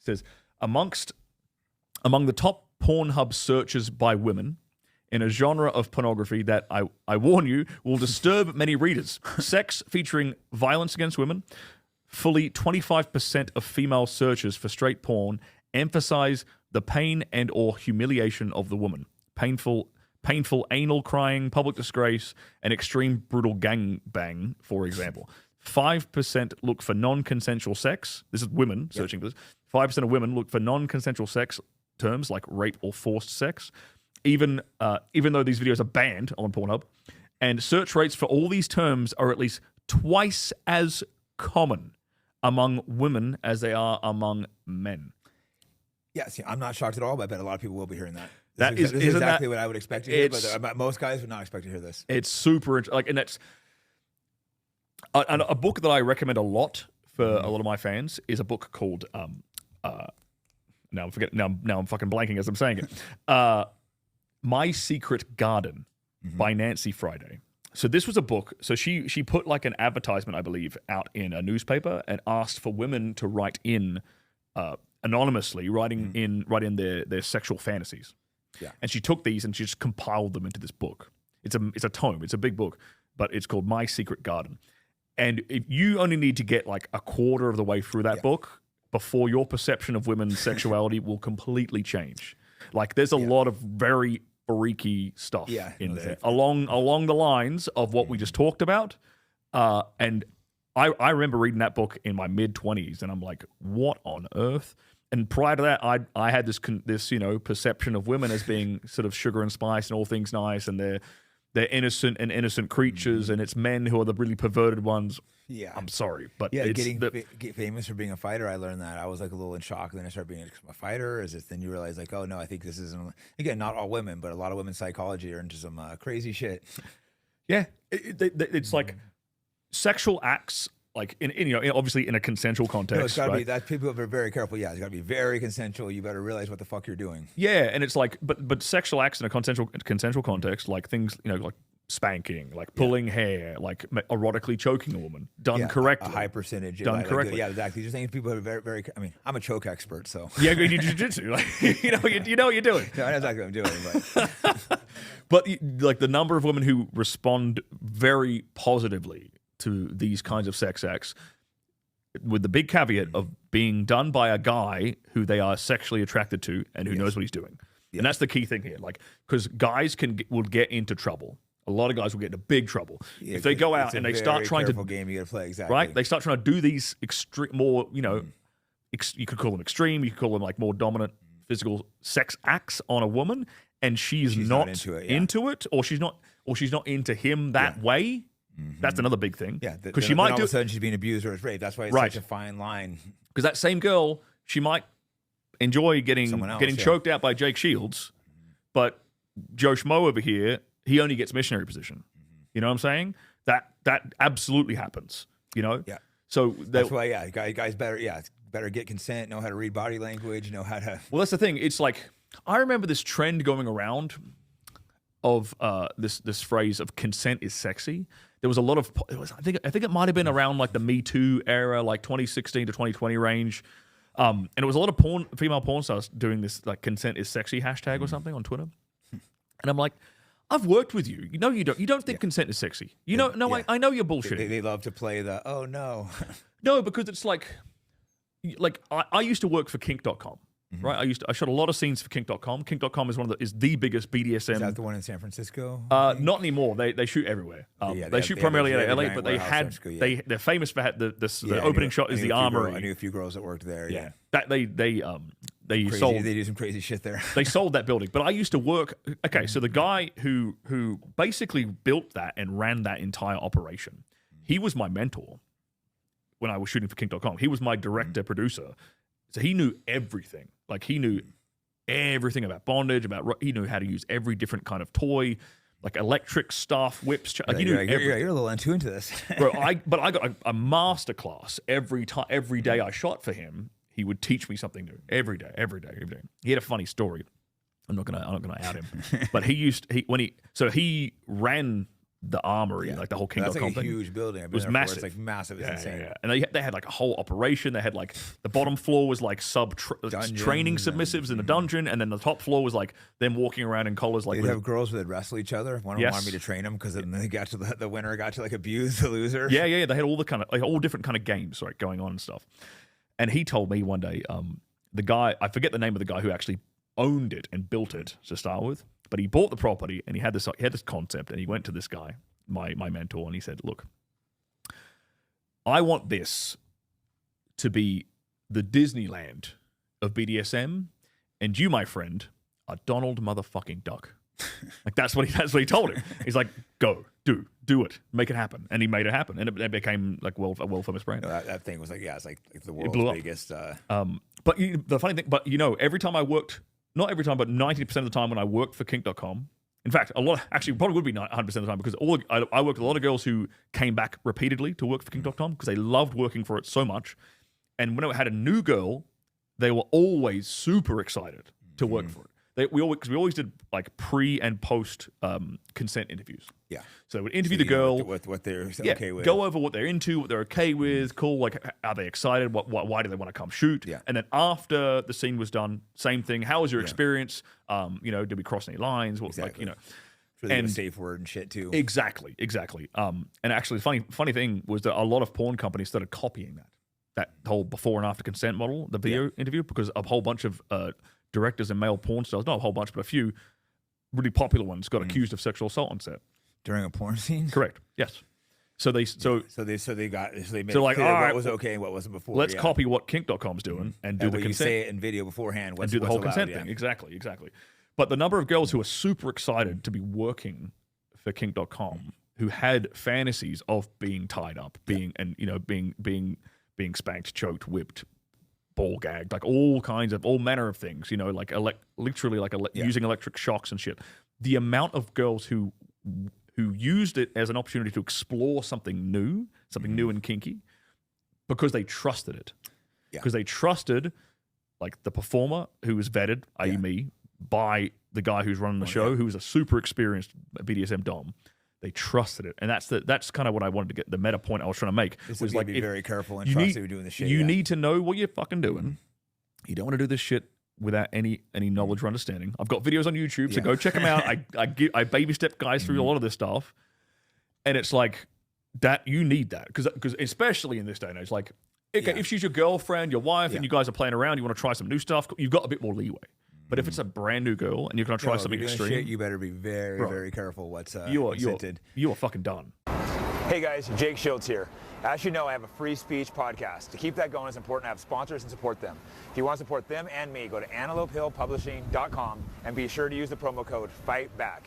says, among the top Pornhub searches by women in a genre of pornography that I warn you will disturb many readers. Sex featuring violence against women. Fully 25% of female searches for straight porn emphasize the pain and or humiliation of the woman. Painful anal crying, public disgrace, and extreme brutal gangbang, for example. 5% look for non-consensual sex. This is women searching for this. 5% of women look for non-consensual sex terms like rape or forced sex, even though these videos are banned on Pornhub. And search rates for all these terms are at least twice as common among women as they are among men. Yeah, see, I'm not shocked at all, but I bet a lot of people will be hearing that. This is exactly what I would expect to hear, but most guys would not expect to hear this. It's super, and that's a book that I recommend a lot for a lot of my fans is a book called now I'm fucking blanking as I'm saying it. My Secret Garden by Nancy Friday. So this was a book. So she put like an advertisement, I believe, out in a newspaper and asked for women to write in anonymously, writing in their sexual fantasies. Yeah. And she took these and she just compiled them into this book. It's a tome. It's a big book, but it's called My Secret Garden. And you only need to get like a quarter of the way through that book before your perception of women's sexuality will completely change. Like there's a lot of very freaky stuff in there along the lines of what we just talked about. And I remember reading that book in my mid-20s and I'm like, what on earth? And prior to that, I had this perception of women as being sort of sugar and spice and all things nice, and they're innocent creatures, and it's men who are the really perverted ones. Yeah, I'm sorry, but get famous for being a fighter. I learned that. I was like a little in shock. Then I started being a fighter. Then you realize like, oh no, I think this isn't. Again, not all women, but a lot of women's psychology are into some crazy shit. Yeah, it's like sexual acts. Like obviously in a consensual context. No, it's got to be that people are very careful. Yeah, it's got to be very consensual. You better realize what the fuck you're doing. Yeah, and it's like, but sexual acts in a consensual context, like things, like spanking, like pulling hair, like erotically choking a woman, done correctly, a high percentage done correctly. Yeah, exactly. Just saying people are very, very. I mean, I'm a choke expert, so yeah, you do jiu-jitsu, like you know what you're doing. No, I know exactly what I'm doing, but but like the number of women who respond very positively to these kinds of sex acts, with the big caveat of being done by a guy who they are sexually attracted to and who knows what he's doing. And that's the key thing here. Like, because guys will get into trouble. A lot of guys will get into big trouble if they go out and they start trying to game you got to play exactly right. They start trying to do these extreme, more you could call them extreme. You could call them like more dominant physical sex acts on a woman, and she's not into it, or she's not into him that way. That's another big thing. Yeah, because she might all of a sudden she's being abused or it's raped. That's why it's such a fine line. Because that same girl, she might enjoy getting choked out by Jake Shields, but Joe Schmo over here, he only gets missionary position. You know what I'm saying? That absolutely happens. Yeah. So that's why guys better get consent, know how to read body language, know how to. Well, that's the thing. It's like I remember this trend going around of this phrase of consent is sexy. There was a lot of I think it might have been around like the Me Too era, like 2016 to 2020 range, and it was a lot of female porn stars doing this like consent is sexy hashtag or something on Twitter, and I'm like, I've worked with you. You don't think consent is sexy. I know you're bullshitting. They love to play the oh no, no, because it's like I used to work for Kink.com. Right, I shot a lot of scenes for Kink.com. Kink.com is the biggest BDSM. Is that the one in San Francisco? Not anymore. They shoot everywhere. They shoot primarily in LA, but they're famous for the opening shot is the armory. I knew a few girls that worked there. Yeah, that they do some crazy shit there. They sold that building, but I used to work. Okay, so the guy who basically built that and ran that entire operation, he was my mentor when I was shooting for Kink.com. He was my director producer. So he knew everything. Like he knew everything about bondage. He knew how to use every different kind of toy, like electric stuff, whips. Like you're a little into this, bro. I got a master class every day I shot for him. He would teach me something new every day. He had a funny story. I'm not gonna out him, but he ran the armory, like the whole Kink.com That's like a thing. huge building. It was massive. It's like massive. It's insane. Yeah. And they had like a whole operation. They had like the bottom floor was like training submissives in the dungeon, and then the top floor was like them walking around in collars. Like they'd have girls who would wrestle each other. One of them wanted me to train them because then they got to the winner got to like abuse the loser. Yeah. They had all the kind of like all different kind of games going on and stuff. And he told me one day, the guy, I forget the name of the guy who actually owned it and built it to start with, but he bought the property and he had this concept, and he went to this guy, my mentor, and he said, look, I want this to be the Disneyland of BDSM, and you, my friend, are Donald motherfucking Duck. Like that's what he told him. He's like, go, do it, make it happen, and he made it happen, and it became like a world famous brand. That thing was like, it's like the world's biggest. But the funny thing, every time I worked, not every time, but 90% of the time when I worked for Kink.com, in fact, probably would be 100% of the time, because I worked with a lot of girls who came back repeatedly to work for Kink.com because they loved working for it so much, and when I had a new girl, they were always super excited to work for it. We always did like pre and post consent interviews. Yeah. So we'd interview the girl with what they're okay with. Go over what they're into, what they're okay with. Cool. Like, are they excited? Why do they want to come shoot? Yeah. And then after the scene was done, same thing. How was your experience? Did we cross any lines? Exactly. And safe word and shit too. Exactly. And actually, funny thing was that a lot of porn companies started copying that whole before and after consent model, the video interview, because a whole bunch of directors and male porn stars, not a whole bunch, but a few really popular ones got accused of sexual assault on set during a porn scene. Correct. Yes. So they made like, all right, what was okay and what wasn't before. Let's copy what Kink.com's doing and do the consent. You say it in video beforehand. And do the whole consent thing. Exactly. But the number of girls who are super excited to be working for Kink.com who had fantasies of being tied up, being spanked, choked, whipped, ball gagged, like all manner of things, like literally using electric shocks and shit. The amount of girls who used it as an opportunity to explore something new and kinky, because they trusted it. Because they trusted like the performer who was vetted, i.e. me, by the guy who's running the show, who was a super experienced BDSM dom. They trusted it, and that's kind of what I wanted to get. The meta point I was trying to make was like, be very careful and trust that you're doing the shit. You need to know what you're fucking doing. You don't want to do this shit without any knowledge or understanding. I've got videos on YouTube, so go check them out. I baby step guys through a lot of this stuff, and it's like that. You need that because especially in this day and age, like if she's your girlfriend, your wife, and you guys are playing around, you want to try some new stuff. You've got a bit more leeway. But if it's a brand new girl and you're going to try something extreme, shit, you better be very, very careful what's consented. You are fucking done. Hey guys, Jake Shields here. As you know, I have a free speech podcast. To keep that going, it's important to have sponsors and support them. If you want to support them and me, go to antelopehillpublishing.com and be sure to use the promo code FIGHTBACK.